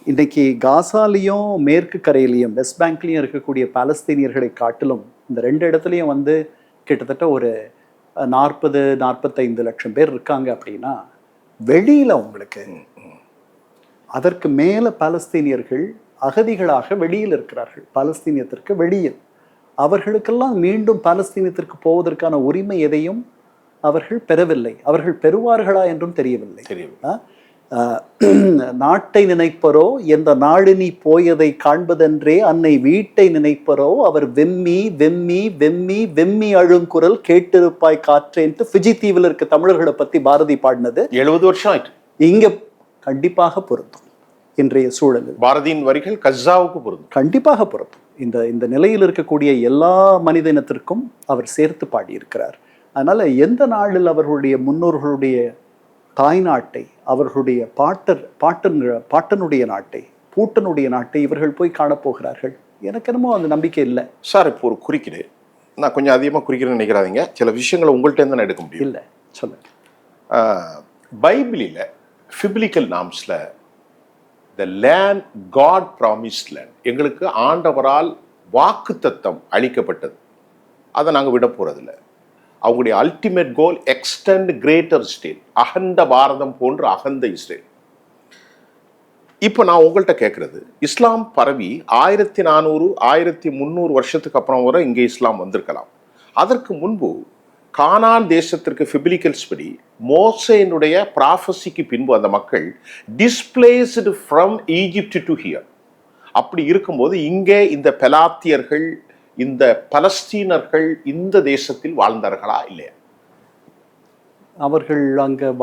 இன்னைக்கு காசாலையும் மேற்கு கரையிலையும் வெஸ்ட் பேங்க்லையும் இருக்கக்கூடிய பாலஸ்தீனியர்களை காட்டிலும் இந்த ரெண்டு இடத்துலையும் வந்து கிட்டத்தட்ட ஒரு 40-45 லட்சம் பேர் இருக்காங்க அப்படின்னா வெளியில உங்களுக்கு அதற்கு மேல பாலஸ்தீனியர்கள் அகதிகளாக வெளியில் இருக்கிறார்கள். பாலஸ்தீனியத்திற்கு வெளியில் அவர்களுக்கெல்லாம் மீண்டும் பாலஸ்தீனத்திற்கு போவதற்கான உரிமை எதையும் அவர்கள் பெறவில்லை. அவர்கள் பெறுவார்களா என்றும் தெரியவில்லை. நாட்டை நினைப்பரோ எந்த நாடு நீ போயதை காண்பதென்றே அன்னை வீட்டை நினைப்பரோ அவர் வெம்மி வெம்மி வெம்மி வெம்மி அழுங்குரல் கேட்டிருப்பாய் காற்றேன்ட்டு ஃபிஜி தீவில் இருக்க தமிழர்களை பத்தி பாரதி பாடினது 70 வருஷம் ஆயிட்டு. இங்க கண்டிப்பாக பொருந்தும். இன்றைய சூழலில் பாரதியின் வரிகள் கஜாவுக்கு பொருந்தும், கண்டிப்பாக பொருந்தும். இந்த நிலையில் இருக்கக்கூடிய எல்லா மனித இனத்திற்கும் அவர் சேர்த்து பாடியிருக்கிறார். அதனால எந்த நாளில் அவர்களுடைய முன்னோர்களுடைய தாய் நாட்டை, அவர்களுடைய பாட்டனுடைய நாட்டை, பூட்டனுடைய நாட்டை இவர்கள் போய் காணப்போகிறார்கள்? எனக்கு என்னமோ அந்த நம்பிக்கை இல்லை சார். இப்போ ஒரு குறிக்கிறேன், நான் கொஞ்சம் அதிகமாக குறிக்கிறேன்னு நினைக்கிறாதீங்க. சில விஷயங்களை உங்கள்கிட்ட இருந்து நான் எடுக்க முடியும். இல்லை சொல்லுங்க. பைபிளில் பிப்ளிக்கல் நாம்ஸில் the land God promised land, எங்களுக்கு ஆண்டவரால் வாக்குத்தத்தம் அளிக்கப்பட்டது, அதை நாங்கள் விட போகிறதில்ல. அவங்களுடைய ultimate goal extend greater Israel, Akhanda Bharatam போன்ற அகந்த இஸ்ரேல். இப்போ நான் உங்கள்கிட்ட கேட்குறது, இஸ்லாம் பரவி 1400-1300 வருஷத்துக்கு அப்புறம் வரை இங்கே இஸ்லாம் வந்திருக்கலாம். அதற்கு முன்பு கானான் தேசத்திற்கு பிப்ளிக்கல்ஸ் படி மோசேனுடைய ப்ராஃபஸிக்கு பின்பு அந்த மக்கள் displaced from Egypt to hear. அப்படி இருக்கும்போது இங்கே இந்த பெலாத்தியர்கள், இந்த பலஸ்தீனர்கள் இந்த தேசத்தில் வாழ்ந்தார்களா இல்லையா? அவர்கள் அங்க